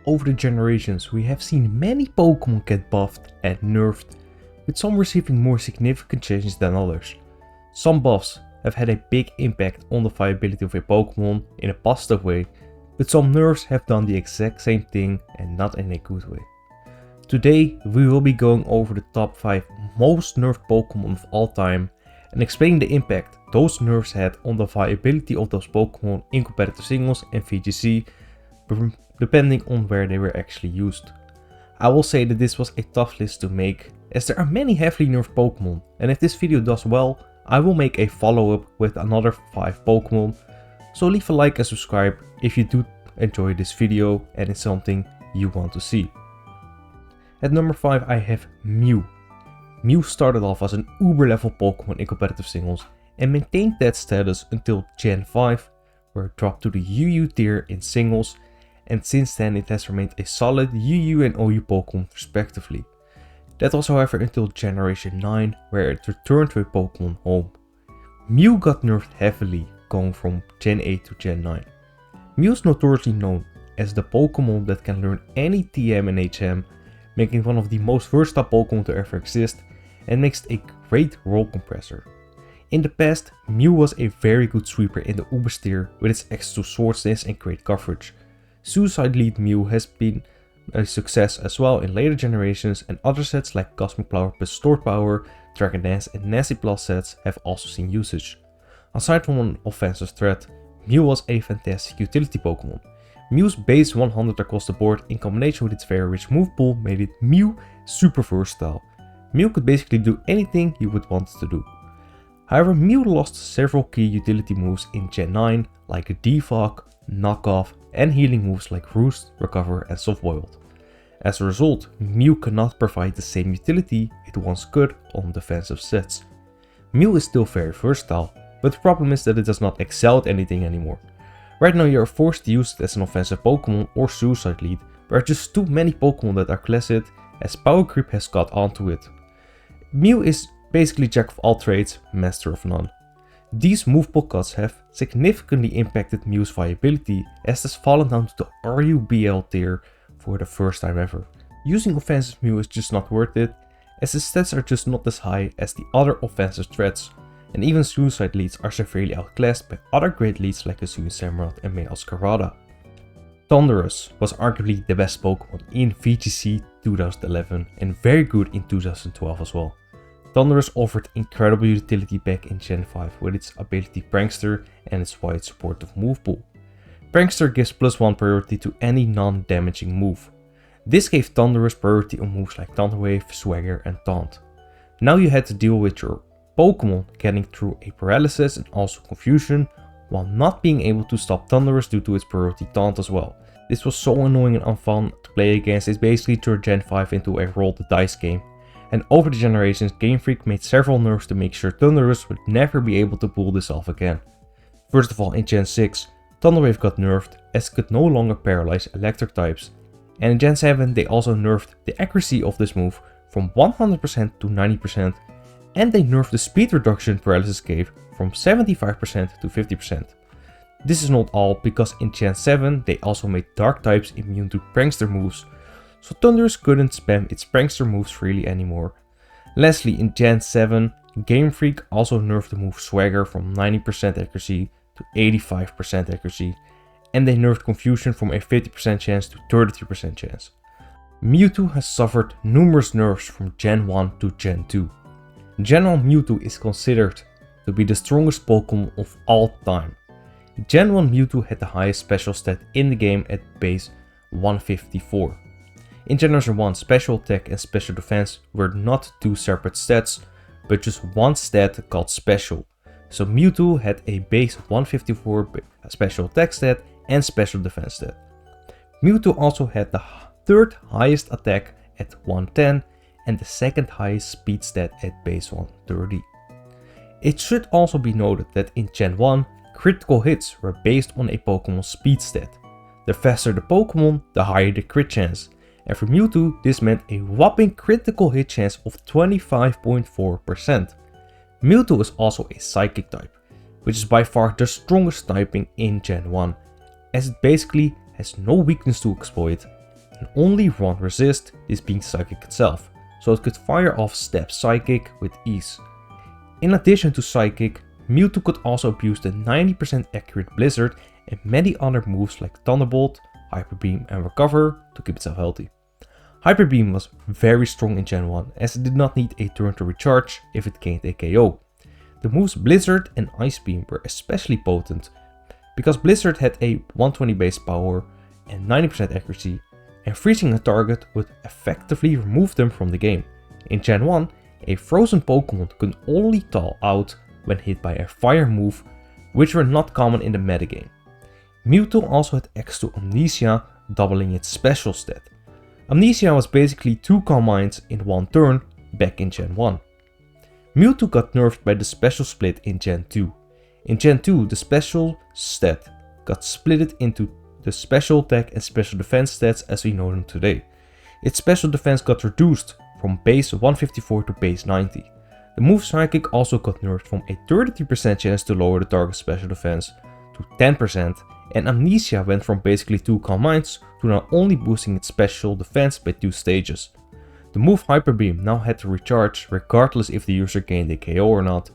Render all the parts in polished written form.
Over the generations, we have seen many Pokémon get buffed and nerfed, with some receiving more significant changes than others. Some buffs have had a big impact on the viability of a Pokémon in a positive way, but some nerfs have done the exact same thing and not in a good way. Today we will be going over the top 5 most nerfed Pokémon of all time and explaining the impact those nerfs had on the viability of those Pokémon in competitive singles and VGC, depending on where they were actually used. I will say that this was a tough list to make, as there are many heavily nerfed Pokémon, and if this video does well, I will make a follow-up with another 5 Pokémon, so leave a like and subscribe if you do enjoy this video and it's something you want to see. At number 5 I have Mew. Mew started off as an uber level Pokémon in competitive singles and maintained that status until Gen 5, where it dropped to the UU tier in singles, and since then it has remained a solid UU and OU Pokémon respectively. That was however until Generation 9, where it returned to a Pokémon home. Mew got nerfed heavily, going from Gen 8 to Gen 9. Mew is notoriously known as the Pokémon that can learn any TM and HM, making it one of the most versatile Pokémon to ever exist, and makes a great role compressor. In the past, Mew was a very good sweeper in the Ubers tier with its access to Swordsness and great coverage. Suicide Lead Mew has been a success as well in later generations, and other sets like Cosmic Flower plus Stored Power, Dragon Dance and Nasty Plus sets have also seen usage. Aside from an offensive threat, Mew was a fantastic utility Pokémon. Mew's base 100 across the board in combination with its very rich move pool made it Mew super versatile. Mew could basically do anything you would want it to do. However, Mew lost several key utility moves in Gen 9 like Defog, Knockoff and healing moves like Roost, Recover and Soft Boiled. As a result, Mew cannot provide the same utility it once could on defensive sets. Mew is still very versatile, but the problem is that it does not excel at anything anymore. Right now you are forced to use it as an offensive Pokémon or Suicide Lead, but there are just too many Pokémon that are classed, as power creep has got onto it. Mew is basically jack of all trades, master of none. These move pool cuts have significantly impacted Mew's viability, as it has fallen down to the RUBL tier for the first time ever. Using offensive Mew is just not worth it, as his stats are just not as high as the other offensive threats, and even Suicide Leads are severely outclassed by other great leads like Hisuian Samurott and Meowscarada. Thundurus was arguably the best Pokémon in VGC 2011 and very good in 2012 as well. Thundurus offered incredible utility back in Gen 5 with its ability Prankster and its wide supportive move pool. Prankster gives +1 priority to any non-damaging move. This gave Thundurus priority on moves like Thunder Wave, Swagger and Taunt. Now you had to deal with your Pokémon getting through a paralysis and also confusion, while not being able to stop Thundurus due to its priority Taunt as well. This was so annoying and unfun to play against. It basically turned Gen 5 into a roll the dice game. And over the generations, Game Freak made several nerfs to make sure Thundurus would never be able to pull this off again. First of all, in Gen 6, Thunder Wave got nerfed as it could no longer paralyze electric types. And in Gen 7 they also nerfed the accuracy of this move from 100% to 90%, and they nerfed the speed reduction paralysis gave from 75% to 50%. This is not all, because in Gen 7 they also made dark types immune to Prankster moves, so Thundurus couldn't spam its Prankster moves freely anymore. Lastly, in Gen 7, Game Freak also nerfed the move Swagger from 90% accuracy to 85% accuracy, and they nerfed Confusion from a 50% chance to 33% chance. Mewtwo has suffered numerous nerfs from Gen 1 to Gen 2. Gen 1 Mewtwo is considered to be the strongest Pokémon of all time. Gen 1 Mewtwo had the highest special stat in the game at base 154. In Generation 1, Special Attack and Special Defense were not two separate stats, but just one stat called Special. So Mewtwo had a base 154 Special Attack stat and Special Defense stat. Mewtwo also had the third highest attack at 110 and the second highest speed stat at base 130. It should also be noted that in Gen 1, critical hits were based on a Pokémon's speed stat. The faster the Pokémon, the higher the crit chance. And for Mewtwo, this meant a whopping critical hit chance of 25.4%. Mewtwo is also a Psychic type, which is by far the strongest typing in Gen 1, as it basically has no weakness to exploit, and only one resist, this being Psychic itself, so it could fire off Step Psychic with ease. In addition to Psychic, Mewtwo could also abuse the 90% accurate Blizzard and many other moves like Thunderbolt, Hyper Beam and Recover to keep itself healthy. Hyper Beam was very strong in Gen 1 as it did not need a turn to recharge if it gained a KO. The moves Blizzard and Ice Beam were especially potent because Blizzard had a 120 base power and 90% accuracy, and freezing a target would effectively remove them from the game. In Gen 1, a frozen Pokémon could only thaw out when hit by a fire move, which were not common in the metagame. Mewtwo also had access to Amnesia, doubling its special stat. Amnesia was basically 2 Calm Minds in one turn back in Gen 1. Mewtwo got nerfed by the special split in Gen 2. In Gen 2, the special stat got splitted into the special attack and special defense stats as we know them today. Its special defense got reduced from base 154 to base 90. The move Psychic also got nerfed from a 33% chance to lower the target's special defense to 10%, and Amnesia went from basically 2 Calm Minds to now only boosting its special defense by 2 stages. The move Hyper Beam now had to recharge regardless if the user gained a KO or not,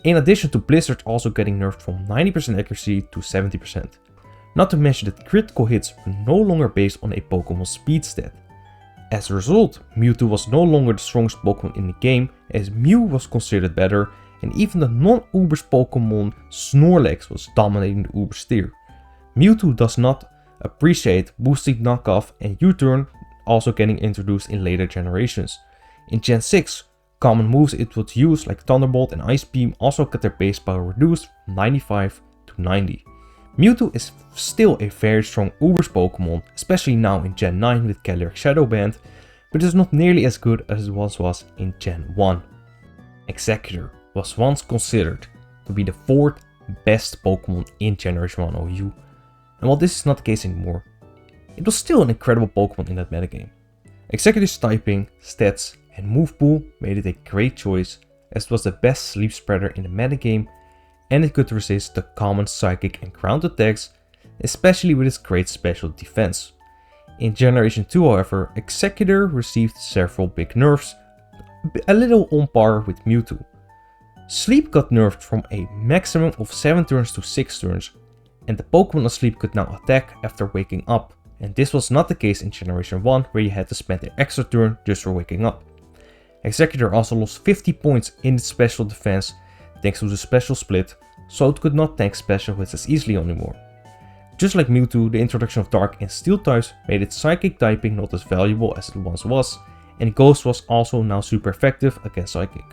in addition to Blizzard also getting nerfed from 90% accuracy to 70%. Not to mention that critical hits were no longer based on a Pokémon's speed stat. As a result, Mewtwo was no longer the strongest Pokémon in the game as Mew was considered better, and even the non-Ubers Pokémon Snorlax was dominating the Ubers tier. Mewtwo does not appreciate boosting knockoff and U-turn also getting introduced in later generations. In Gen 6, common moves it would use like Thunderbolt and Ice Beam also got their base power reduced from 95 to 90. Mewtwo is still a very strong Ubers Pokémon, especially now in Gen 9 with Calyrex Shadow Band, but is not nearly as good as it once was in Gen 1. Executor was once considered to be the 4th best Pokémon in Generation 1 OU, and while this is not the case anymore, it was still an incredible Pokémon in that metagame. Executor's typing, stats and move pool made it a great choice as it was the best sleep spreader in the metagame, and it could resist the common Psychic and ground attacks, especially with its great special defense. In Generation 2 however, Executor received several big nerfs, a little on par with Mewtwo. Sleep got nerfed from a maximum of 7 turns to 6 turns, and the Pokémon asleep could now attack after waking up, and this was not the case in Generation 1 where you had to spend an extra turn just for waking up. Executor also lost 50 points in its special defense thanks to the special split, so it could not tank special hits as easily anymore. Just like Mewtwo, the introduction of Dark and Steel types made its Psychic typing not as valuable as it once was, and Ghost was also now super effective against Psychic.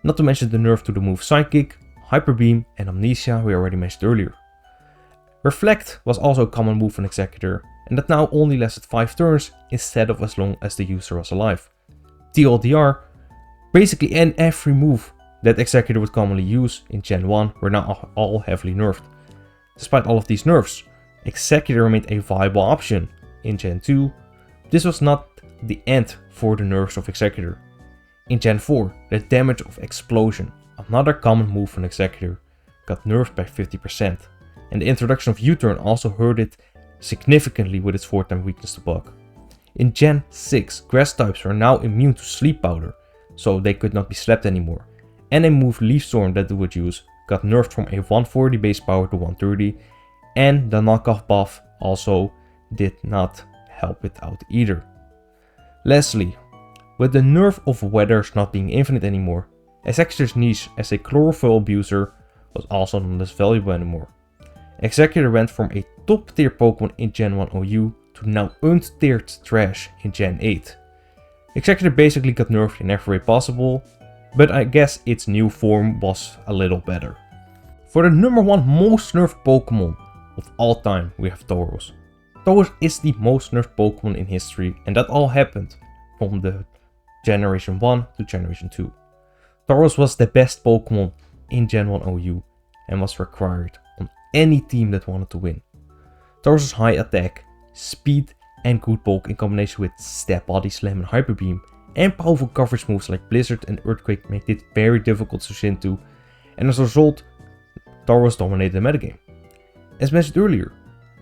Not to mention the nerf to the move Psychic, Hyper Beam and Amnesia we already mentioned earlier. Reflect was also a common move on Executor, and that now only lasted 5 turns instead of as long as the user was alive. TLDR, basically every move that Executor would commonly use in Gen 1 were now all heavily nerfed. Despite all of these nerfs, Executor remained a viable option in Gen 2. This was not the end for the nerfs of Executor. In Gen 4, the damage of Explosion, another common move from Executor, got nerfed by 50%, and the introduction of U-turn also hurt it significantly with its 4-time weakness to bug. In Gen 6, grass types were now immune to Sleep Powder, so they could not be slept anymore, and a move Leaf Storm that they would use got nerfed from a 140 base power to 130, and the knockoff buff also did not help it out either. Lastly, with the nerf of Weathers not being infinite anymore, Executor's niche as a chlorophyll abuser was also not as valuable anymore. Executor went from a top tier Pokemon in Gen 1 OU to now untiered trash in Gen 8. Executor basically got nerfed in every way possible, but I guess its new form was a little better. For the number 1 most nerfed Pokemon of all time, we have Tauros. Tauros is the most nerfed Pokemon in history, and that all happened from the Generation 1 to Generation 2. Tauros was the best Pokemon in Gen 1 OU and was required on any team that wanted to win. Tauros' high attack, speed and good bulk in combination with Step Body Slam and Hyper Beam and powerful coverage moves like Blizzard and Earthquake made it very difficult to switch into, and as a result, Tauros dominated the metagame. As mentioned earlier,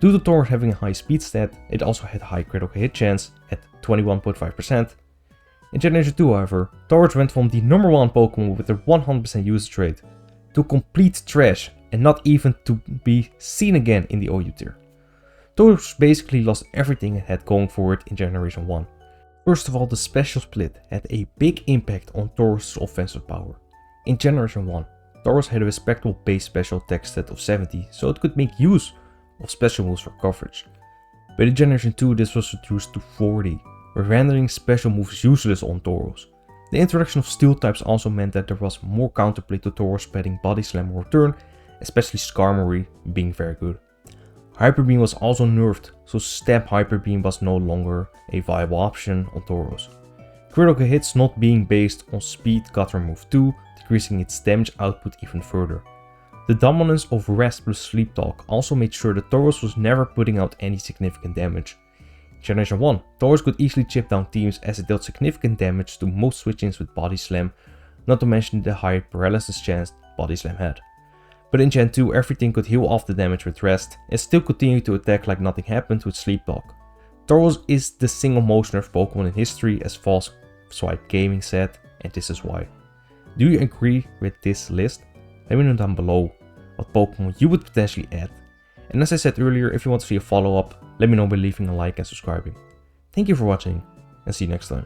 Due to Tauros having a high speed stat, it also had a high critical hit chance at 21.5%. In Generation 2 however, Tauros went from the number 1 Pokemon with a 100% usage rate to complete trash and not even to be seen again in the OU tier. Tauros basically lost everything it had going for it in Generation 1. First of all, the special split had a big impact on Tauros' offensive power. In Generation 1, Tauros had a respectable base special attack stat of 70, so it could make use of special moves for coverage. But in Generation 2 this was reduced to 40, rendering special moves useless on Tauros. The introduction of steel types also meant that there was more counterplay to Tauros spreading Body Slam or Return, especially Skarmory being very good. Hyper Beam was also nerfed, so Stab Hyper Beam was no longer a viable option on Tauros. Critical hits not being based on speed got removed too, decreasing its damage output even further. The dominance of Rest plus Sleep Talk also made sure that Tauros was never putting out any significant damage. In Generation 1, Tauros could easily chip down teams as it dealt significant damage to most switch-ins with Body Slam, not to mention the high paralysis chance Body Slam had. But in Gen 2 everything could heal off the damage with Rest and still continue to attack like nothing happened with Sleep Talk. Tauros is the single most nerfed Pokemon in history, as False Swipe Gaming said, and this is why. Do you agree with this list? Let me know down below what Pokemon you would potentially add. And as I said earlier, if you want to see a follow up, let me know by leaving a like and subscribing. Thank you for watching and see you next time.